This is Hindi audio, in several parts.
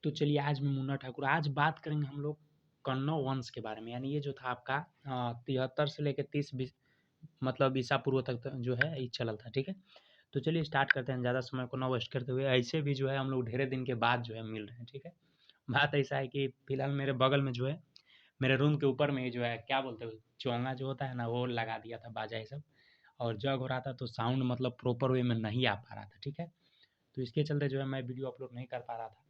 तो चलिए आज मैं मुन्ना ठाकुर, आज बात करेंगे हम लोग कन्नौ वंश के बारे में। यानी ये जो था आपका 73 से लेके 30 मतलब ईसा पूर्व तक जो है ये चलल था। ठीक है, तो चलिए स्टार्ट करते हैं ज़्यादा समय को ना वेस्ट करते हुए। ऐसे भी जो है हम लोग ढेरे दिन के बाद जो है मिल रहे हैं। ठीक है, बात ऐसा है कि फिलहाल मेरे बगल में जो है, मेरे रूम के ऊपर में जो है क्या बोलते हैं, चोंगा जो होता है ना, वो लगा दिया था, बाजा ये सब, और जग हो रहा था, तो साउंड मतलब प्रॉपर वे में नहीं आ पा रहा था। ठीक है, तो इसके चलते जो है मैं वीडियो अपलोड नहीं कर पा रहा था।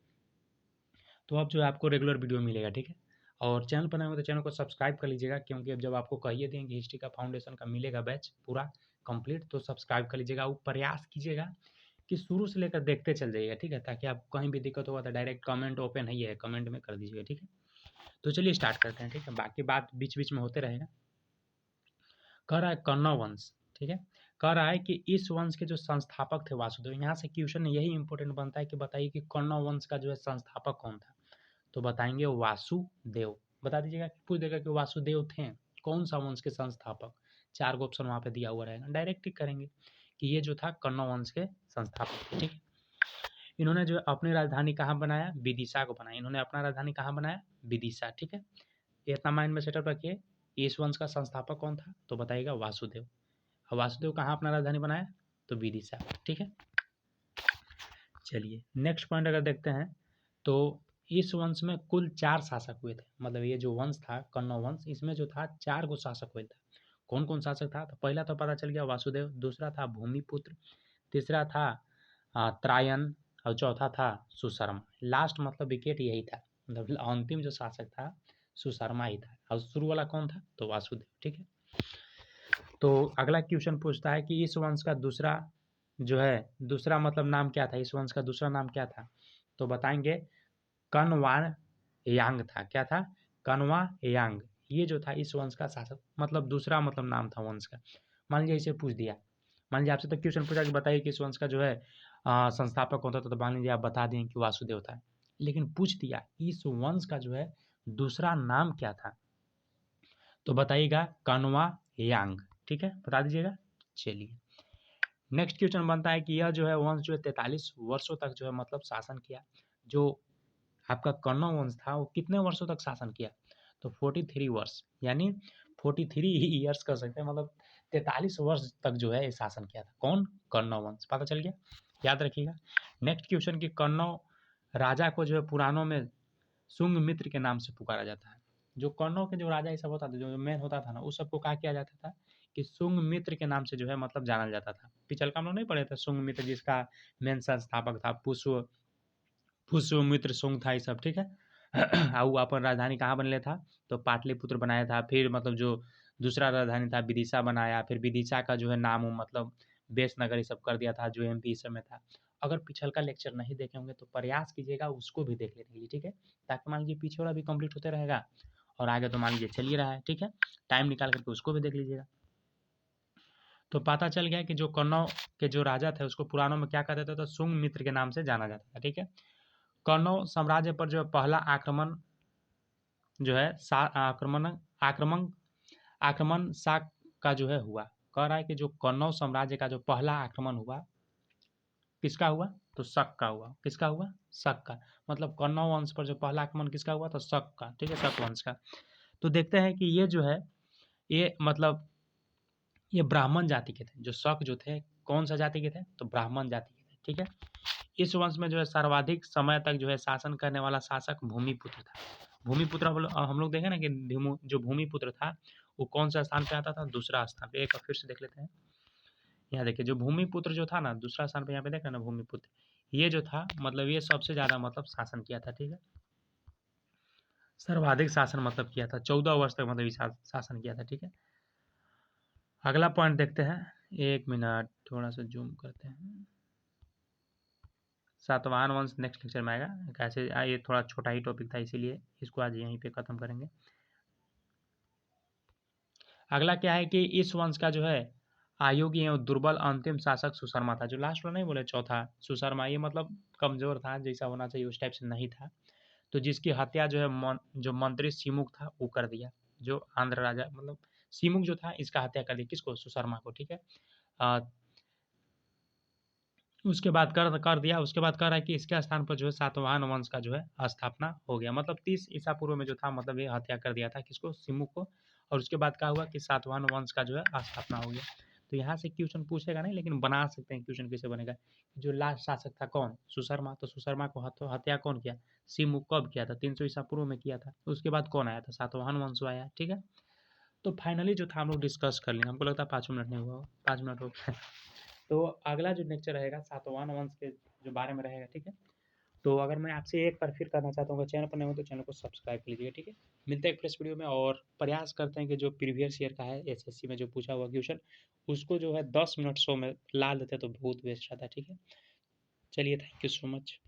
तो अब जो है आपको रेगुलर वीडियो मिलेगा। ठीक है, और चैनल पर नए हो तो चैनल को सब्सक्राइब कर लीजिएगा, क्योंकि अब जब आपको कहिए दें कि हिस्ट्री का फाउंडेशन का मिलेगा बैच पूरा कंप्लीट, तो सब्सक्राइब कर लीजिएगा। वो प्रयास कीजिएगा कि शुरू से लेकर देखते चल जाइएगा। ठीक है, ताकि आपको कहीं भी दिक्कत होगा तो डायरेक्ट कमेंट ओपन ही है, कमेंट में कर दीजिएगा। ठीक है, तो चलिए स्टार्ट करते हैं। ठीक है, बाकी बात बीच बीच में होते रहेगा। कह रहा है कन्नौ वंश। ठीक है, कह रहा है कि इस वंश के जो संस्थापक थे वासुदेव। यहाँ से क्वेश्चन यही इंपॉर्टेंट बनता है कि बताइए कि कन्नौ वंश का जो है संस्थापक कौन था। तो बताएंगे वासुदेव। बता दीजिएगा, पूछ देगा कि वासुदेव थे कौन सा वंश के संस्थापक। 4 गो ऑप्शन वहाँ पे दिया हुआ रहेगा, डायरेक्ट टिक करेंगे कि ये जो था कन्नौ वंश के संस्थापक थे। ठीक है, इन्होंने जो अपनी राजधानी कहाँ बनाया, विदिशा को बनाया। इन्होंने अपना राजधानी कहाँ बनाया, विदिशा। ठीक है, ये इतना माइंड में सेटअप रखिए। इस वंश का संस्थापक कौन था, तो बताइएगा वासुदेव। और वासुदेव कहाँ अपना राजधानी बनाया, तो विदिशा। ठीक है, चलिए नेक्स्ट पॉइंट अगर देखते हैं, तो इस वंश में कुल 4 शासक हुए थे। मतलब ये जो वंश था कन्नौ वंश, इसमें जो था 4 गो शासक हुए थे। कौन कौन शासक था, तो पहला तो पता चल गया वासुदेव, दूसरा था भूमिपुत्र, तीसरा था त्रायन, और चौथा था सुशर्मा। लास्ट मतलब विकेट यही था, मतलब अंतिम जो शासक था सुशर्मा ही था। और शुरू वाला कौन था, तो वासुदेव। ठीक है, तो अगला क्वेश्चन पूछता है कि इस वंश का दूसरा जो है, दूसरा मतलब नाम क्या था, इस वंश का दूसरा नाम क्या था। तो बताएंगे कन्वा यांग था। क्या था, कन्वा यांग। ये जो था इस वंश का शासक, मतलब दूसरा मतलब नाम था वंश का। मान लीजिए इसे पूछ दिया, मान लीजिए आपसे तो क्वेश्चन पूछा कि बताइए कि इस वंश का जो है संस्थापक कौन था, तो मान लीजिए आप बता दें कि वासुदेव था। लेकिन पूछ दिया इस वंश का जो है दूसरा नाम क्या था, तो बताइएगा कन्वा यांग। ठीक है, बता दीजिएगा। चलिए नेक्स्ट क्वेश्चन बनता है कि यह जो है वंश जो है 43 वर्षों तक जो है मतलब शासन किया। जो आपका कन्नौ वंश था वो कितने वर्षों तक शासन किया, तो 43 वर्ष, यानी 43 ईयर्स कर सकते हैं, मतलब 43 वर्ष तक जो है ये शासन किया था। कौन, कन्नौ वंश। पता चल गया, याद रखिएगा। नेक्स्ट क्वेश्चन कि कन्नौ राजा को जो है पुराणों में शुंग मित्र के नाम से पुकारा जाता है। जो कन्नौ के जो राजा ये सब होता था, जो मेन होता था ना, उस सबको क्या किया जाता था कि शुंग मित्र के नाम से जो है मतलब जाना जाता था। पिछल का हम लोग नहीं पढ़े थे, शुंग मित्र जिसका मेन संस्थापक था पुष्प, पुष्यमित्र शुंग था ये सब। ठीक है, और वो अपन राजधानी कहाँ बनले था, तो पाटलिपुत्र बनाया था। फिर मतलब जो दूसरा राजधानी था विदिशा बनाया, फिर विदिशा का जो है नाम मतलब बेसनगर ये सब कर दिया था, जो एमपी इस समय था। अगर पिछल का लेक्चर नहीं देखे होंगे तो प्रयास कीजिएगा उसको भी देख लेने के लिए। ठीक है, ताकि मान लीजिए पीछे वाला भी कंप्लीट होते रहेगा और आगे तो मान लीजिए चल ही रहा है। ठीक है, टाइम निकाल करके उसको भी देख लीजिएगा। तो पता चल गया कि जो कन्नौ के जो राजा थे उसको पुराणों में क्या कहते थे, तो शुंग मित्र के नाम से जाना जाता था। ठीक है, कन्नौ साम्राज्य पर जो पहला आक्रमण जो है आक्रमण आक्रमण आक्रमण शाक का जो है हुआ। कह रहा है कि जो कन्नौ साम्राज्य का जो पहला आक्रमण हुआ, किसका हुआ, तो शक का हुआ। किसका हुआ, शक का। मतलब कन्नौ वंश पर जो पहला आक्रमण किसका हुआ, तो शक का। ठीक है, शक वंश का। तो देखते हैं कि ये जो है, ये मतलब ये ब्राह्मण जाति के थे। जो शक जो थे कौन सा जाति के थे, तो ब्राह्मण जाति के थे। ठीक है, इस वंश में जो है सर्वाधिक समय तक जो है शासन करने वाला शासक भूमिपुत्र था। भूमिपुत्र हम लोग देखें ना कि जो भूमिपुत्र था वो कौन सा स्थान पे आता था, दूसरा स्थान पे। एक बार फिर से देख लेते हैं। यहाँ देखिए जो भूमिपुत्र जो था ना दूसरा स्थान पे, यहाँ पे देख रहे हैं ना भूमिपुत्र, ये जो था मतलब ये सबसे ज्यादा मतलब शासन किया था। ठीक है, सर्वाधिक शासन मतलब किया था, 14 वर्ष तक मतलब शासन किया था। ठीक है, अगला पॉइंट देखते हैं। 1 मिनट, थोड़ा सा जूम करते हैं। सातवाहन वंश नेक्स्ट लेक्चर में आएगा। कैसे ये थोड़ा छोटा ही टॉपिक था, इसीलिए इसको आज यहीं पे खत्म करेंगे। अगला क्या है कि इस वंश का जो है अयोग्य एवं दुर्बल अंतिम शासक सुशर्मा था। जो लास्ट वाला नहीं बोले, चौथा सुशर्मा, ये मतलब कमजोर था, जैसा होना चाहिए उस टाइप से नहीं था। तो जिसकी हत्या जो है जो मंत्री सिमुक था वो कर दिया। जो आंध्र राजा मतलब सिमुक जो था इसका हत्या कर दिया, किसको, सुशर्मा को। ठीक है, उसके बाद कर दिया, उसके बाद कह रहा है कि इसके स्थान पर जो है सातवाहन वंश का जो है स्थापना हो गया। मतलब 30 ईसा पूर्व में जो था, मतलब ये हत्या कर दिया था किसको, सिमुक को। और उसके बाद क्या हुआ कि सातवाहन वंश का जो है स्थापना हो गया। तो यहाँ से क्वेश्चन पूछेगा नहीं, लेकिन बना सकते हैं क्वेश्चन कैसे बनेगा। जो लास्ट शासक था कौन, सुशर्मा, तो सुशर्मा को हत्या कौन किया, सिमुक कब किया था, 300 ईसा पूर्व में किया था। उसके बाद कौन आया था, सातवाहन वंश आया। ठीक है, तो फाइनली जो था हम लोग डिस्कस कर लिए। हमको लगता है 5 मिनट नहीं हुआ, 5 मिनट हो गया। तो अगला जो नेक्चर रहेगा सातवाहन वंश के जो बारे में रहेगा। ठीक है, तो अगर मैं आपसे एक बार फिर करना चाहता हूँ, अगर चैनल पर नहीं हो तो चैनल को सब्सक्राइब कर लीजिएगा। ठीक है, मिलते हैं एक फ्रेश वीडियो में, और प्रयास करते हैं कि जो प्रीवियस ईयर का है एसएससी में जो पूछा हुआ क्वेश्चन, उसको जो है 10 मिनट शो में ला लेते तो बहुत बेस्ट रहता है। ठीक है, चलिए, थैंक यू सो मच।